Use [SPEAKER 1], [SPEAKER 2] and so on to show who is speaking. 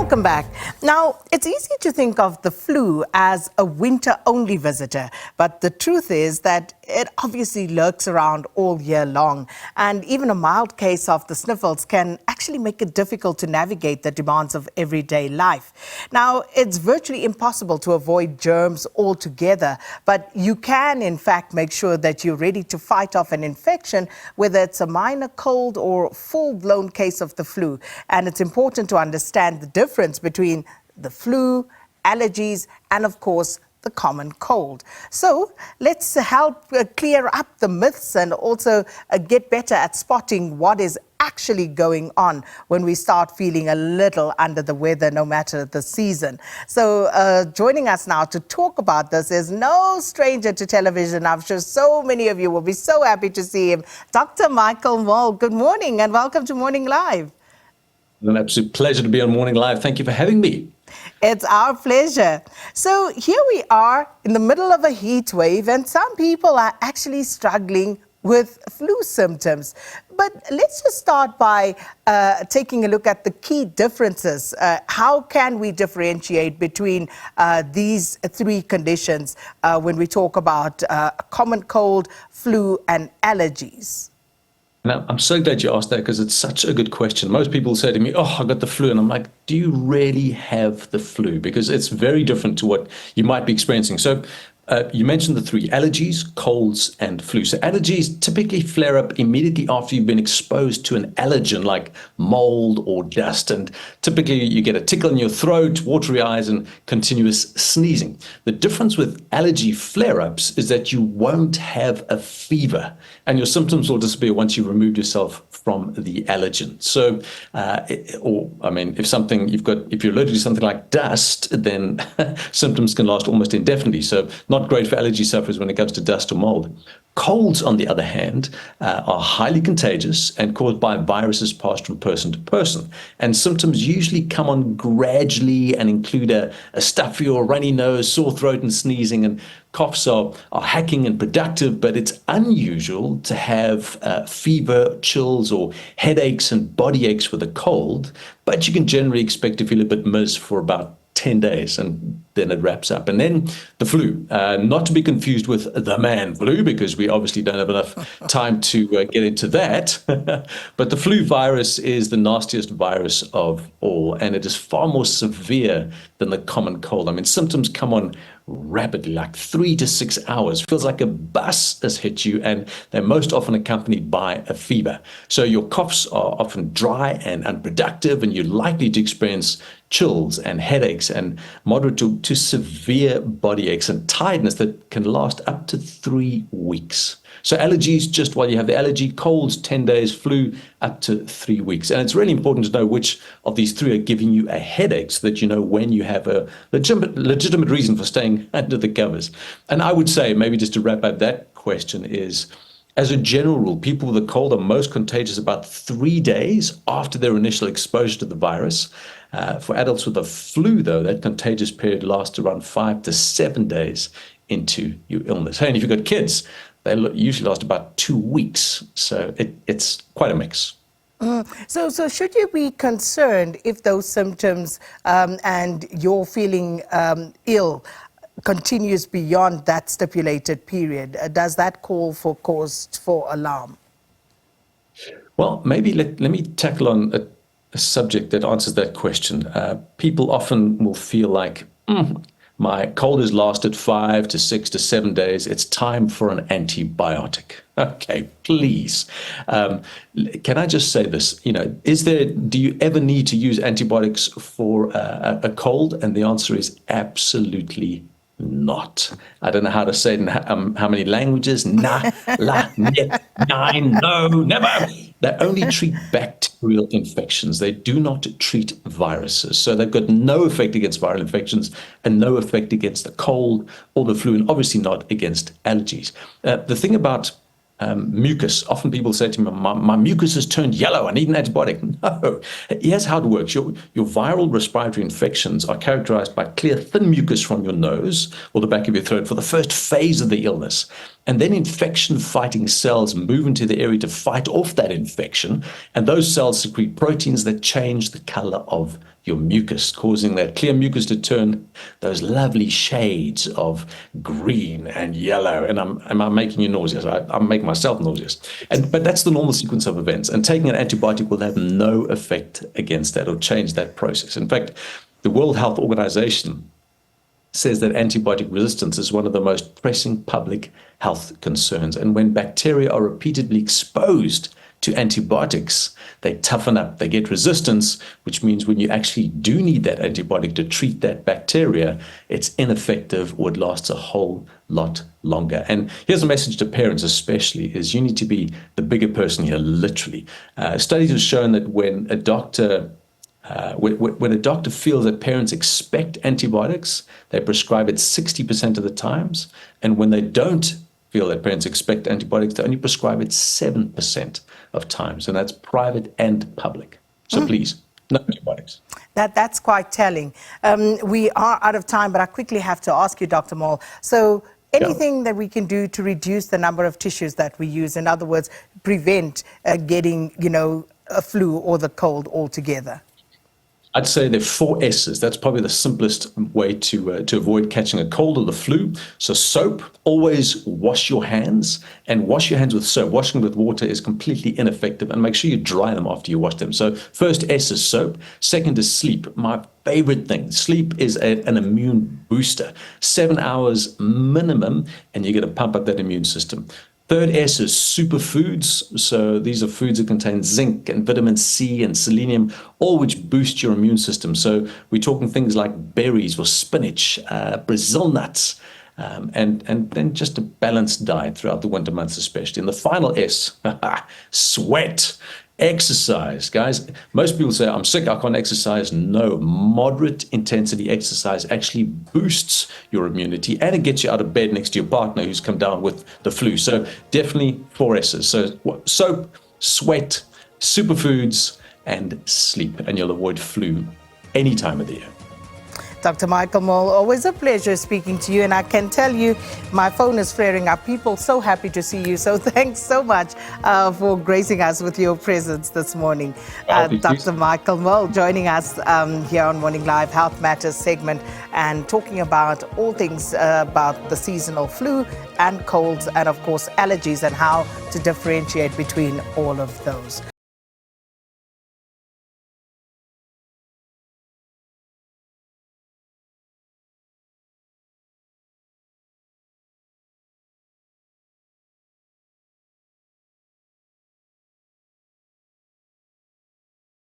[SPEAKER 1] Welcome back. Now, it's easy to think of the flu as a winter-only visitor, but the truth is that it obviously lurks around all year long. And even a mild case of the sniffles can actually make it difficult to navigate the demands of everyday life. Now, it's virtually impossible to avoid germs altogether, but you can, in fact, make sure that you're ready to fight off an infection, whether it's a minor cold or full-blown case of the flu. And it's important to understand the difference between the flu, allergies, and of course, the common cold. So let's help clear up the myths and also get better at spotting what is actually going on when we start feeling a little under the weather, no matter the season. So joining us now to talk about this is no stranger to television. I'm sure so many of you will be so happy to see him. Dr. Michael Mol, good morning and welcome to Morning Live.
[SPEAKER 2] It's an absolute pleasure to be on Morning Live. Thank you for having me.
[SPEAKER 1] It's our pleasure. So here we are in the middle of a heat wave, and some people are actually struggling with flu symptoms. But let's just start by taking a look at the key differences. How can we differentiate between these three conditions when we talk about common cold, flu, and allergies?
[SPEAKER 2] Now, I'm so glad you asked that because it's such a good question. Most people say to me, oh, I got the flu. And I'm like, do you really have the flu? Because it's very different to what you might be experiencing. So you mentioned the three: allergies, colds, and flu. So allergies typically flare up immediately after you've been exposed to an allergen like mold or dust. And typically you get a tickle in your throat, watery eyes, and continuous sneezing. The difference with allergy flare-ups is that you won't have a fever, and your symptoms will disappear once you've removed yourself from the allergen. So, if you're allergic to something like dust, then symptoms can last almost indefinitely. So not great for allergy sufferers when it comes to dust or mold. Colds, on the other hand, are highly contagious and caused by viruses passed from person to person. And symptoms usually come on gradually and include a stuffy or runny nose, sore throat and sneezing, and coughs are hacking and productive, but it's unusual to have fever, chills, or headaches and body aches with a cold. But you can generally expect to feel a bit miz for about 10 days, and then it wraps up. And then the flu, not to be confused with the man flu, because we obviously don't have enough time to get into that. But the flu virus is the nastiest virus of all, and it is far more severe than the common cold. I mean, symptoms come on rapidly, like 3 to 6 hours. Feels like a bus has hit you, and they're most often accompanied by a fever. So your coughs are often dry and unproductive, and you're likely to experience chills and headaches and moderate to severe body aches and tiredness that can last up to 3 weeks. So allergies, just while you have the allergy, colds 10 days, flu up to 3 weeks. And it's really important to know which of these three are giving you a headache so that you know when you have a legitimate reason for staying under the covers. And I would say, maybe just to wrap up that question, is as a general rule, people with a cold are most contagious about 3 days after their initial exposure to the virus. For adults with a flu, though, that contagious period lasts around 5 to 7 days into your illness. Hey, and if you've got kids, they usually last about 2 weeks. So it's quite a mix.
[SPEAKER 1] So should you be concerned if those symptoms and you're feeling ill continues beyond that stipulated period? Does that call for cause for alarm?
[SPEAKER 2] Well, maybe let me tackle on a subject that answers that question. People often will feel like, my cold has lasted 5 to 6 to 7 days. It's time for an antibiotic. Okay, please. Can I just say this? Do you ever need to use antibiotics for a cold? And the answer is absolutely not. I don't know how to say it in how many languages. Na, la, net, nine, no, never. They only treat bacterial infections. They do not treat viruses. So they've got no effect against viral infections and no effect against the cold or the flu, and obviously not against allergies. The thing about mucus, often people say to me, my mucus has turned yellow, I need an antibiotic. No, here's how it works. Your viral respiratory infections are characterized by clear, thin mucus from your nose or the back of your throat for the first phase of the illness. And then infection-fighting cells move into the area to fight off that infection. And those cells secrete proteins that change the color of your mucus, causing that clear mucus to turn those lovely shades of green and yellow. And am I making you nauseous? I'm making myself nauseous. But that's the normal sequence of events. And taking an antibiotic will have no effect against that or change that process. In fact, the World Health Organization says that antibiotic resistance is one of the most pressing public health concerns. And when bacteria are repeatedly exposed to antibiotics, they toughen up, they get resistance, which means when you actually do need that antibiotic to treat that bacteria, it's ineffective or it lasts a whole lot longer. And here's a message to parents especially, is you need to be the bigger person here, literally. Studies have shown that when a doctor feels that parents expect antibiotics, they prescribe it 60% of the times. And when they don't feel that parents expect antibiotics, they only prescribe it 7% of times. And that's private and public. So please, no antibiotics.
[SPEAKER 1] That's quite telling. We are out of time, but I quickly have to ask you, Dr. Mol. So anything that we can do to reduce the number of tissues that we use, in other words, prevent getting, a flu or the cold altogether?
[SPEAKER 2] I'd say there are 4 S's. That's probably the simplest way to avoid catching a cold or the flu. So soap, always wash your hands, and wash your hands with soap. Washing with water is completely ineffective, and make sure you dry them after you wash them. So first S is soap. Second is sleep. My favorite thing. Sleep is an immune booster. 7 hours minimum, and you're going to pump up that immune system. Third S is superfoods. So these are foods that contain zinc and vitamin C and selenium, all which boost your immune system. So we're talking things like berries or spinach, Brazil nuts, and then just a balanced diet throughout the winter months especially. And the final S, sweat. Exercise, guys. Most people say, I'm sick, I can't exercise. No, moderate intensity exercise actually boosts your immunity, and it gets you out of bed next to your partner who's come down with the flu. So definitely 4 S's. So soap, sweat, superfoods, and sleep, and you'll avoid flu any time of the year.
[SPEAKER 1] Dr. Michael Mol, always a pleasure speaking to you. And I can tell you, my phone is flaring up. People so happy to see you. So thanks so much for gracing us with your presence this morning. Dr. Michael Mol joining us here on Morning Live Health Matters segment, and talking about all things about the seasonal flu and colds, and of course allergies, and how to differentiate between all of those.